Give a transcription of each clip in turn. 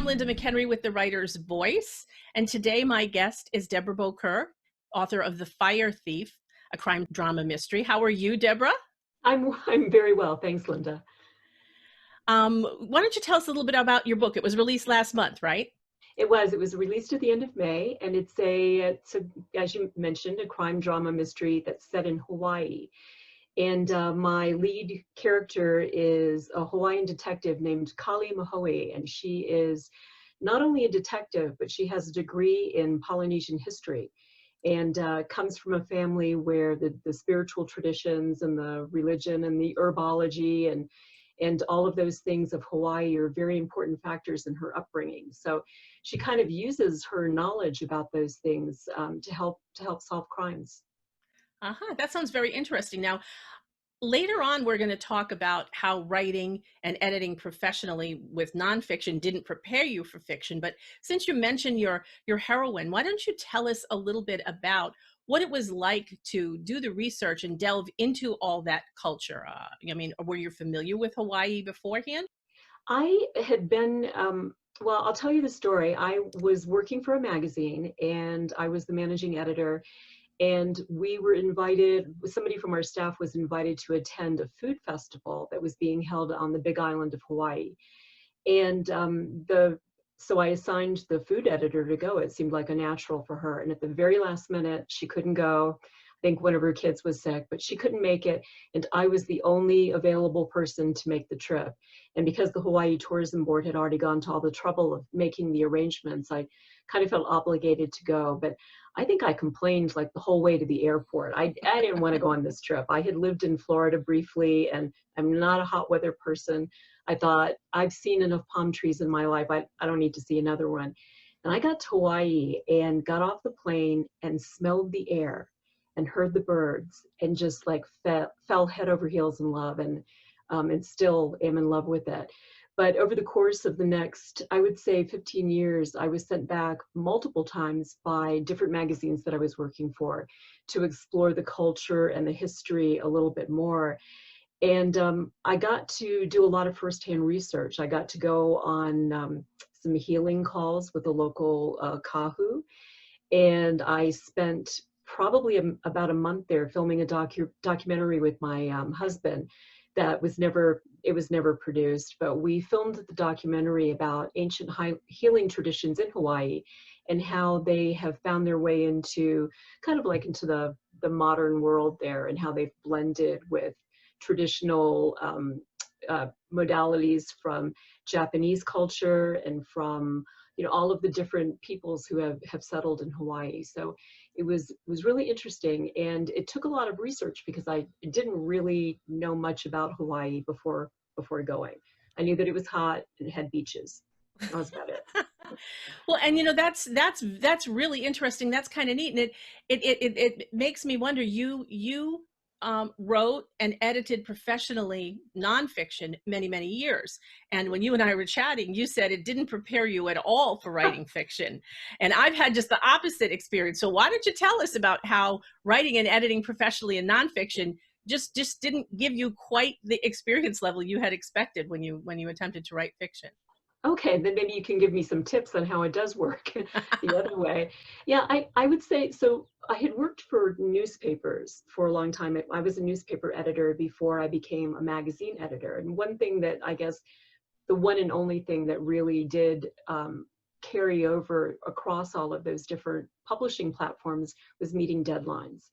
Linda McHenry with The Writer's Voice, and today my guest is Debra Bokur, author of The Fire Thief, a crime drama mystery. How are you, Debra? I'm very well, thanks, Linda. Why don't you tell us a little bit about your book? It was released last month, right? It was released at the end of May, and it's as you mentioned, a crime drama mystery that's set in Hawaii. And my lead character is a Hawaiian detective named Kali Mahoe, and she is not only a detective, but she has a degree in Polynesian history, and comes from a family where the spiritual traditions and the religion and the herbology and all of those things of Hawaii are very important factors in her upbringing. So she kind of uses her knowledge about those things to help solve crimes. That sounds very interesting. Now, later on, we're going to talk about how writing and editing professionally with nonfiction didn't prepare you for fiction. But since you mentioned your heroine, why don't you tell us a little bit about what it was like to do the research and delve into all that culture? Were you familiar with Hawaii beforehand? I had been, well, I'll tell you the story. I was working for a magazine and I was the managing editor, and we were invited, somebody from our staff was invited to attend a food festival that was being held on the Big Island of Hawaii. And so I assigned the food editor to go. It seemed like a natural for her. And at the very last minute, she couldn't go. I think one of her kids was sick, but she couldn't make it. And I was the only available person to make the trip. And because the Hawaii Tourism Board had already gone to all the trouble of making the arrangements, I kind of felt obligated to go. But I think I complained like the whole way to the airport. I didn't want to go on this trip. I had lived in Florida briefly, and I'm not a hot weather person. I thought, I've seen enough palm trees in my life. I don't need to see another one. And I got to Hawaii and got off the plane and smelled the air and heard the birds and just like fell head over heels in love, and still am in love with it. But over the course of the next, I would say 15 years, I was sent back multiple times by different magazines that I was working for to explore the culture and the history a little bit more. And I got to do a lot of firsthand research. I got to go on some healing calls with a local kahu, and I spent probably about a month there filming a documentary with my husband that was never produced, but we filmed the documentary about ancient healing traditions in Hawaii and how they have found their way into kind of like into the modern world there, and how they've blended with traditional modalities from Japanese culture and from all of the different peoples who have settled in Hawaii. So it was really interesting, and it took a lot of research because I didn't really know much about Hawaii before going. I knew that it was hot and it had beaches. That was about it. Well, and that's really interesting. That's kind of neat, and it makes me wonder. You wrote and edited professionally nonfiction many years, and when you and I were chatting, you said it didn't prepare you at all for writing fiction, and I've had just the opposite experience. So why don't you tell us about how writing and editing professionally in nonfiction just didn't give you quite the experience level you had expected when you attempted to write fiction? Okay, then maybe you can give me some tips on how it does work the other way. Yeah, I would say, so I had worked for newspapers for a long time. I was a newspaper editor before I became a magazine editor. And one thing that I guess, the one and only thing that really did carry over across all of those different publishing platforms was meeting deadlines.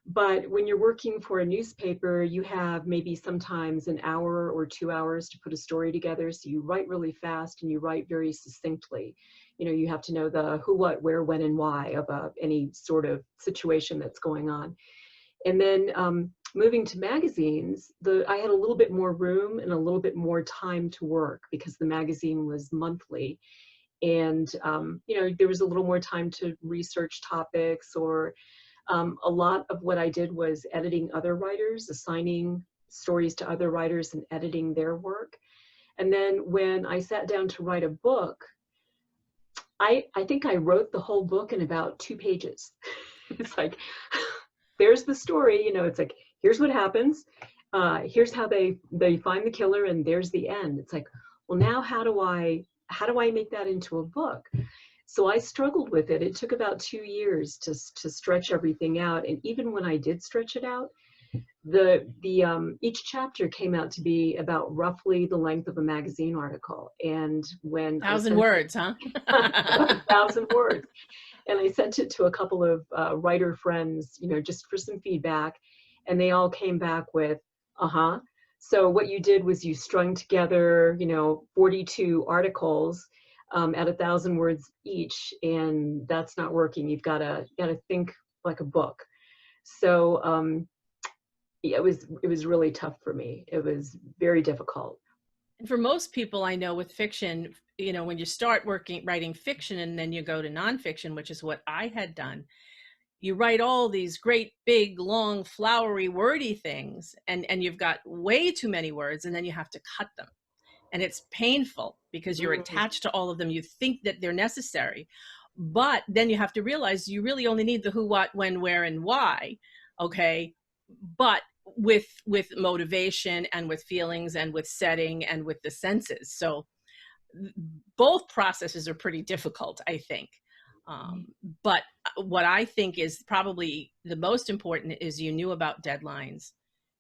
But when you're working for a newspaper, you have maybe sometimes an hour or 2 hours to put a story together. So you write really fast and you write very succinctly. You have to know the who, what, where, when, and why of any sort of situation that's going on. And then moving to magazines, I had a little bit more room and a little bit more time to work because the magazine was monthly. And, there was a little more time to research topics, or a lot of what I did was editing other writers, assigning stories to other writers and editing their work. And then when I sat down to write a book, I think I wrote the whole book in about 2 pages. It's like, there's the story, it's like, here's what happens. Here's how they find the killer, and there's the end. It's like, well, now how do I how do I make that into a book? So I struggled with it. It took about 2 years to stretch everything out. And even when I did stretch it out, each chapter came out to be about roughly the length of a magazine article. And when I 1,000 sent it, words, huh? about 1,000 words, and I sent it to a couple of writer friends, just for some feedback, and they all came back with, uh-huh. So what you did was you strung together, 42 articles at 1,000 words each, and that's not working. You've got to think like a book. So yeah, it was really tough for me. It was very difficult. And for most people I know with fiction, when you start writing fiction and then you go to nonfiction, which is what I had done, you write all these great, big, long, flowery, wordy things, and you've got way too many words, and then you have to cut them. And it's painful because you're Mm, attached to all of them. You think that they're necessary, but then you have to realize you really only need the who, what, when, where, and why. Okay. But with motivation and with feelings and with setting and with the senses. So both processes are pretty difficult, I think. But what I think is probably the most important is you knew about deadlines.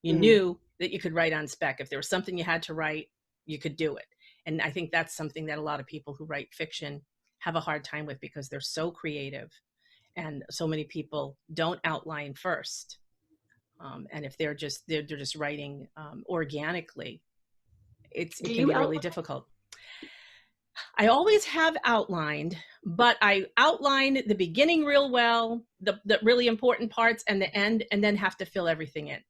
You mm. knew that you could write on spec. If there was something you had to write, you could do it. And I think that's something that a lot of people who write fiction have a hard time with because they're so creative. And so many people don't outline first. And if they're just writing organically, Do it can you be really outline? difficult. I always have outlined, but I outline the beginning real well, the really important parts and the end, and then have to fill everything in.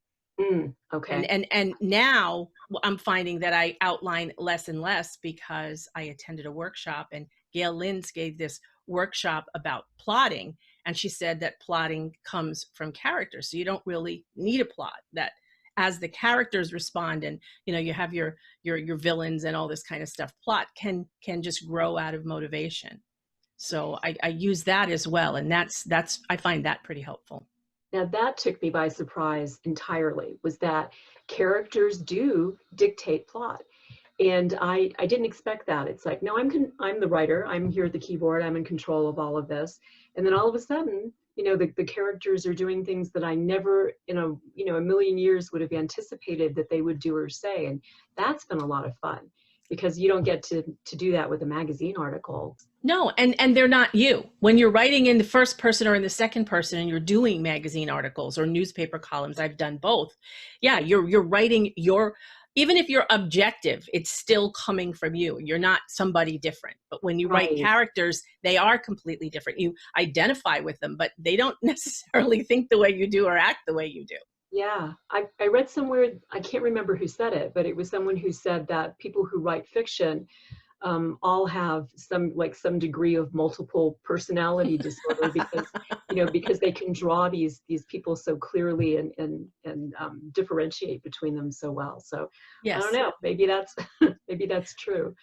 Okay. And now I'm finding that I outline less and less because I attended a workshop, and Gail Linds gave this workshop about plotting, and she said that plotting comes from characters, so you don't really need a plot. That as the characters respond, and you have your villains and all this kind of stuff, plot can just grow out of motivation. So I use that as well, and that's I find that pretty helpful. Now that took me by surprise entirely, was that characters do dictate plot. And I didn't expect that. It's like, no, I'm the writer. I'm here at the keyboard. I'm in control of all of this. And then all of a sudden, the characters are doing things that I never in a million years would have anticipated that they would do or say. And that's been a lot of fun because you don't get to do that with a magazine article. No, and they're not you. When you're writing in the first person or in the second person and you're doing magazine articles or newspaper columns, I've done both. Yeah, you're writing even if you're objective, it's still coming from you. You're not somebody different. But when you write Right. characters, they are completely different. You identify with them, but they don't necessarily think the way you do or act the way you do. Yeah, I read somewhere, I can't remember who said it, but it was someone who said that people who write fiction all have some degree of multiple personality disorder because because they can draw these people so clearly and differentiate between them so well. So I don't Yes. know, maybe that's maybe that's true.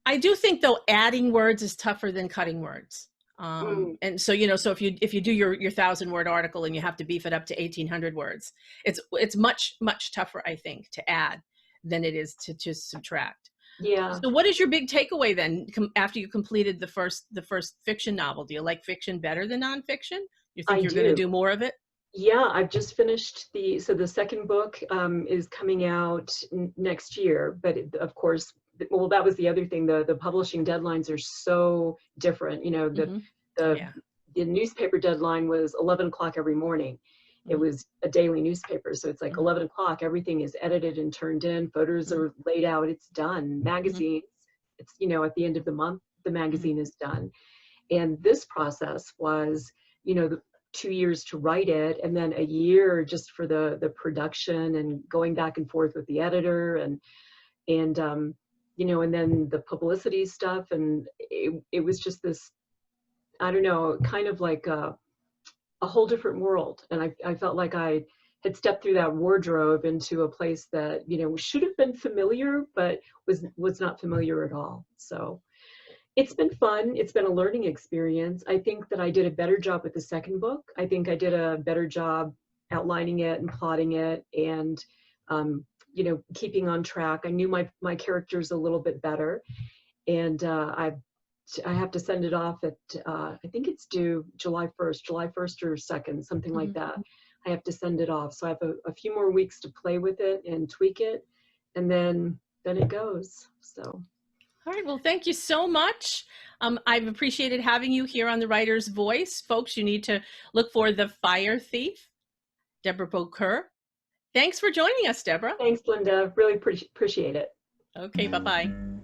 I do think though adding words is tougher than cutting words. Mm, And so so if you do your 1,000 word article and you have to beef it up to 1,800 words, it's much tougher, I think, to add than it is to subtract. yeah, So what is your big takeaway then after you completed the first fiction novel? Do you like fiction better than nonfiction? You think I you're going to do. do more of it? Yeah, I've just finished the second book is coming out next year, but of course, well, that was the other thing. The publishing deadlines are so different. Mm-hmm. Oh The yeah. the newspaper deadline was 11 o'clock every morning. It Mm-hmm. was a daily newspaper, so it's like Mm-hmm. 11 o'clock. Everything is edited and turned in. Photos are laid out. It's done. Mm-hmm. Magazines. It's at the end of the month, the Mm-hmm. magazine is done. And this process was, the 2 years to write it, and then a year just for the production and going back and forth with the editor and and then the publicity stuff, and it was just this, I don't know, kind of like a whole different world. And I felt like I had stepped through that wardrobe into a place that should have been familiar, but was not familiar at all. So it's been fun. It's been a learning experience. I think that I did a better job with the second book. I think I did a better job outlining it and plotting it and, keeping on track. I knew my characters a little bit better. and I have to send it off at I think it's due July 1st, July 1st or 2nd, something like Mhm. that. I have to send it off, so I have a few more weeks to play with it and tweak it, and then it goes. So All right. Well, thank you so much. I've appreciated having you here on The Writer's Voice. Folks, you need to look for The Fire Thief, Debra Bokur. Thanks for joining us, Debra. thanks, Linda. Really appreciate it. Okay, bye-bye.